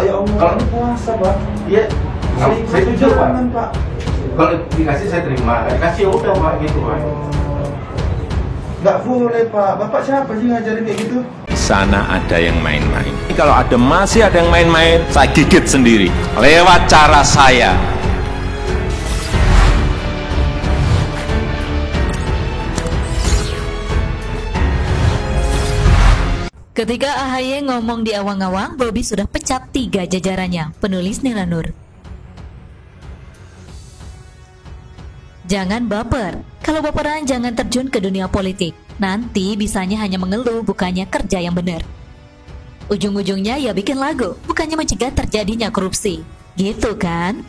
ya Allah, Kalau- ini puasa Pak. Iya, Saya setuju Pak. jangan Pak. Kalau dikasih saya terima, dikasih ya udah Pak gitu Pak. Nggak boleh Pak, Bapak siapa sih ngajarin kayak gitu? Sana ada yang main-main. Kalau masih ada yang main-main, saya gigit sendiri lewat cara saya. Ketika AHY ngomong di awang-awang, Bobi sudah pecat 3 jajarannya, penulis Nila Nur. Jangan baper. Kalau baperan jangan terjun ke dunia politik. Nanti bisanya hanya mengeluh, bukannya kerja yang benar. Ujung-ujungnya ya bikin lagu, bukannya mencegah terjadinya korupsi. Gitu kan?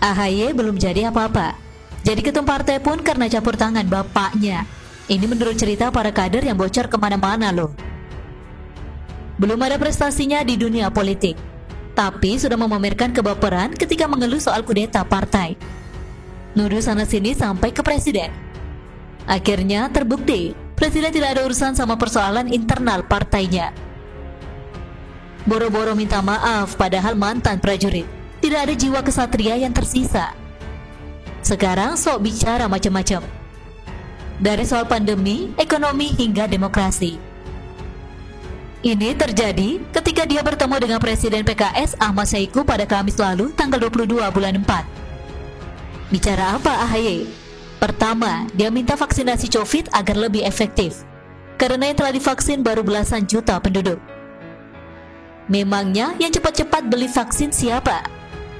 AHY belum jadi apa-apa. Jadi ketum partai pun karena campur tangan bapaknya. Ini menurut cerita para kader yang bocor kemana-mana loh. Belum ada prestasinya di dunia politik, tapi sudah memamerkan kebaperan ketika mengeluh soal kudeta partai. Nuduh sana-sini sampai ke presiden. Akhirnya terbukti, presiden tidak ada urusan sama persoalan internal partainya. Boro-boro minta maaf padahal mantan prajurit. Tidak ada jiwa kesatria yang tersisa. Sekarang sok bicara macam-macam. Dari soal pandemi, ekonomi hingga demokrasi. Ini terjadi ketika dia bertemu dengan Presiden PKS Ahmad Saiku pada Kamis lalu tanggal 22 bulan 4. Bicara apa AHY? Pertama, dia minta vaksinasi COVID agar lebih efektif, karena yang telah divaksin baru belasan juta penduduk. Memangnya yang cepat-cepat beli vaksin siapa?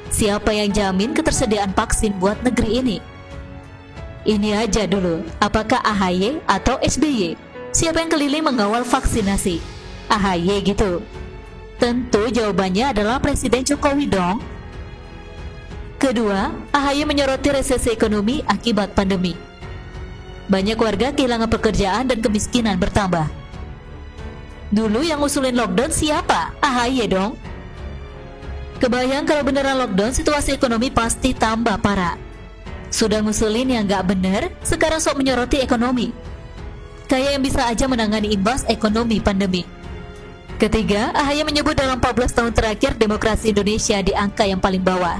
Siapa yang jamin ketersediaan vaksin buat negeri ini? Ini aja dulu, apakah AHY atau SBY? Siapa yang keliling mengawal vaksinasi? AHY gitu. Tentu jawabannya adalah Presiden Jokowi dong. Kedua, AHY menyoroti resesi ekonomi akibat pandemi. Banyak warga kehilangan pekerjaan dan kemiskinan bertambah. Dulu yang ngusulin lockdown siapa? AHY dong. Kebayang kalau beneran lockdown, situasi ekonomi pasti tambah parah. Sudah ngusulin yang gak bener, sekarang sok menyoroti ekonomi. Kayak yang bisa aja menangani imbas ekonomi pandemi. Ketiga, AHY menyebut dalam 14 tahun terakhir demokrasi Indonesia di angka yang paling bawah.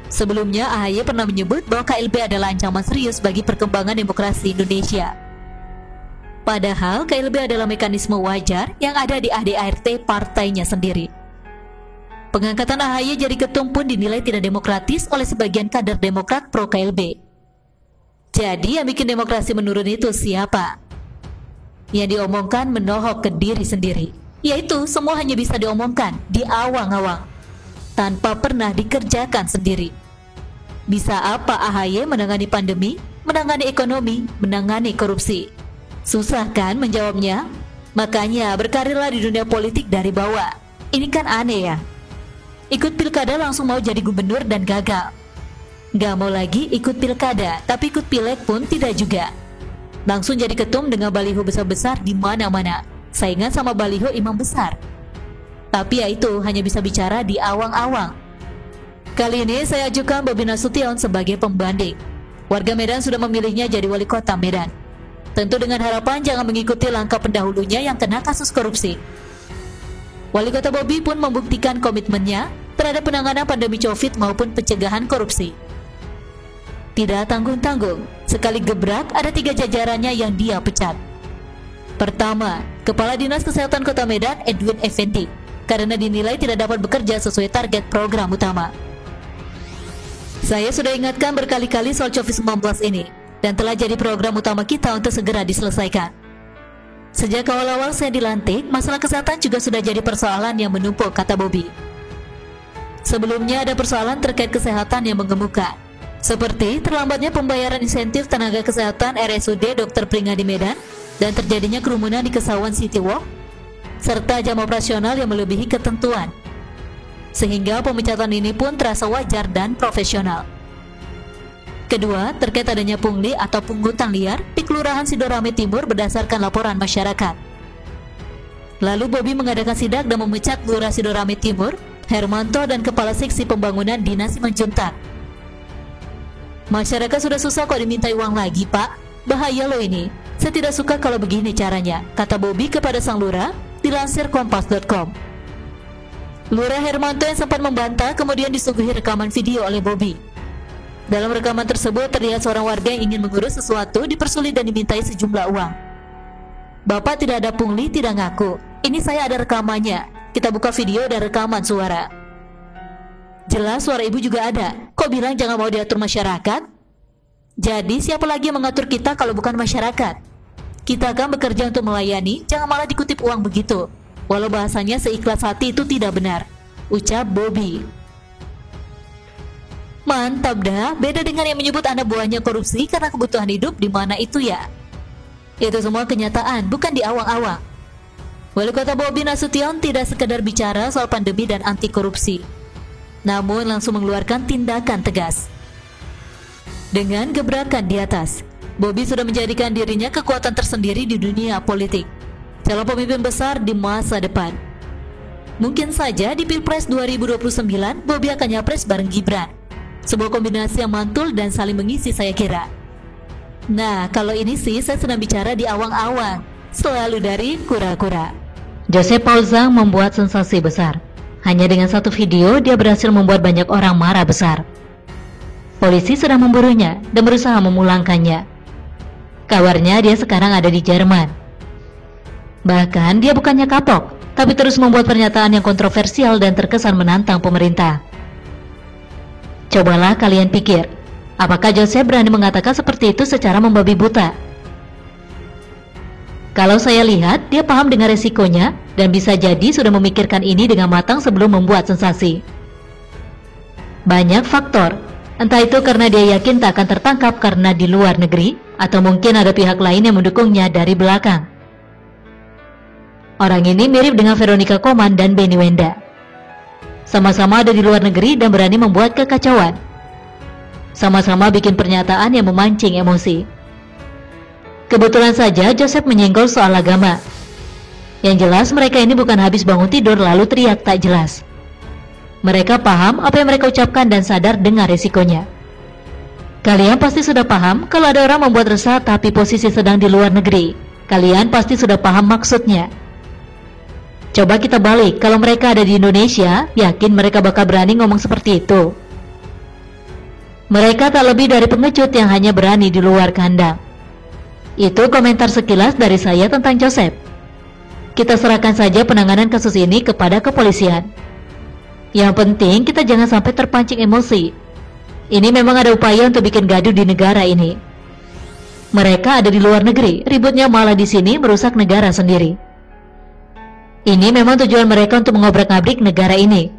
Sebelumnya, AHY pernah menyebut bahwa KLB adalah ancaman serius bagi perkembangan demokrasi Indonesia. Padahal KLB adalah mekanisme wajar yang ada di ADART partainya sendiri. Pengangkatan AHY jadi ketum pun dinilai tidak demokratis oleh sebagian kader Demokrat pro KLB. Jadi yang bikin demokrasi menurun itu siapa? Yang diomongkan menohok ke diri sendiri, yaitu semua hanya bisa diomongkan di awang-awang, tanpa pernah dikerjakan sendiri. Bisa apa AHY menangani pandemi, menangani ekonomi, menangani korupsi? Susah kan menjawabnya? Makanya berkarirlah di dunia politik dari bawah. Ini kan aneh ya. Ikut pilkada langsung mau jadi gubernur dan gagal. Gak mau lagi ikut pilkada, tapi ikut pileg pun tidak juga. Langsung jadi ketum dengan baliho besar-besar di mana-mana, saingan sama baliho imam besar. Tapi ya itu, hanya bisa bicara di awang-awang. Kali ini saya ajukan Bobi Nasution sebagai pembanding. Warga Medan sudah memilihnya jadi wali kota Medan. Tentu dengan harapan jangan mengikuti langkah pendahulunya yang kena kasus korupsi. Wali kota Bobi pun membuktikan komitmennya terhadap penanganan pandemi COVID maupun pencegahan korupsi. Tidak tanggung-tanggung, sekali gebrak ada 3 jajarannya yang dia pecat. Pertama, Kepala Dinas Kesehatan Kota Medan Edwin Effendi, karena dinilai tidak dapat bekerja sesuai target program utama. Saya sudah ingatkan berkali-kali soal COVID-19 ini, dan telah jadi program utama kita untuk segera diselesaikan. Sejak awal-awal saya dilantik, masalah kesehatan juga sudah jadi persoalan yang menumpuk, kata Bobi. Sebelumnya ada persoalan terkait kesehatan yang mengemuka, seperti terlambatnya pembayaran insentif tenaga kesehatan RSUD Dr. Pringadi Medan dan terjadinya kerumunan di Kesawan City Walk, serta jam operasional yang melebihi ketentuan. Sehingga pemecatan ini pun terasa wajar dan profesional. Kedua, terkait adanya pungli atau pungutan liar di Kelurahan Sidorame Timur berdasarkan laporan masyarakat. Lalu Bobi mengadakan sidak dan memecat Lurah Sidorame Timur, Hermanto dan Kepala Seksi Pembangunan Dinas Simanjuntak. Masyarakat sudah susah kok dimintai uang lagi, Pak. Bahaya loh ini. Saya tidak suka kalau begini caranya, kata Bobi kepada sang lurah, dilansir kompas.com. Lurah Hermanto yang sempat membantah kemudian disuguhi rekaman video oleh Bobi. Dalam rekaman tersebut terlihat seorang warga yang ingin mengurus sesuatu dipersulit dan dimintai sejumlah uang. Bapak tidak ada pungli, tidak ngaku. Ini saya ada rekamannya. Kita buka video dan rekaman suara. Jelas suara ibu juga ada. Kok bilang jangan mau diatur masyarakat? Jadi siapa lagi yang mengatur kita kalau bukan masyarakat? Kita akan bekerja untuk melayani, jangan malah dikutip uang begitu. Walau bahasanya seikhlas hati itu tidak benar, ucap Bobi. Mantap dah, beda dengan yang menyebut anak buahnya korupsi karena kebutuhan hidup, di mana itu ya? Itu semua kenyataan, bukan di awang-awang. Wali Kota Bobi Nasution tidak sekedar bicara soal pandemi dan anti korupsi, namun langsung mengeluarkan tindakan tegas. Dengan gebrakan di atas, Bobi sudah menjadikan dirinya kekuatan tersendiri di dunia politik, calon pemimpin besar di masa depan. Mungkin saja di Pilpres 2029 Bobi akan nyapres bareng Gibran. Sebuah kombinasi yang mantul dan saling mengisi saya kira. Nah, kalau ini sih saya sedang bicara di awang-awang, selalu dari kura-kura. Joseph Paul Zhang membuat sensasi besar. Hanya dengan satu video dia berhasil membuat banyak orang marah besar. Polisi sedang memburunya dan berusaha memulangkannya. Kabarnya dia sekarang ada di Jerman. Bahkan dia bukannya kapok, tapi terus membuat pernyataan yang kontroversial dan terkesan menantang pemerintah. Cobalah kalian pikir, apakah Joseph berani mengatakan seperti itu secara membabi buta? Kalau saya lihat, dia paham dengan resikonya dan bisa jadi sudah memikirkan ini dengan matang sebelum membuat sensasi. Banyak faktor, entah itu karena dia yakin tak akan tertangkap karena di luar negeri, atau mungkin ada pihak lain yang mendukungnya dari belakang. Orang ini mirip dengan Veronica Koman dan Benny Wenda. Sama-sama ada di luar negeri dan berani membuat kekacauan. Sama-sama bikin pernyataan yang memancing emosi. Kebetulan saja Joseph menyenggol soal agama. Yang jelas mereka ini bukan habis bangun tidur lalu teriak tak jelas. Mereka paham apa yang mereka ucapkan dan sadar dengan resikonya. Kalian pasti sudah paham kalau ada orang membuat resah tapi posisi sedang di luar negeri. Kalian pasti sudah paham maksudnya. Coba kita balik, kalau mereka ada di Indonesia, yakin mereka bakal berani ngomong seperti itu? Mereka tak lebih dari pengecut yang hanya berani di luar kandang. Itu komentar sekilas dari saya tentang Joseph. Kita serahkan saja penanganan kasus ini kepada kepolisian. Yang penting kita jangan sampai terpancing emosi. Ini memang ada upaya untuk bikin gaduh di negara ini. Mereka ada di luar negeri, ributnya malah di sini merusak negara sendiri. Ini memang tujuan mereka untuk mengobrak-abrik negara ini.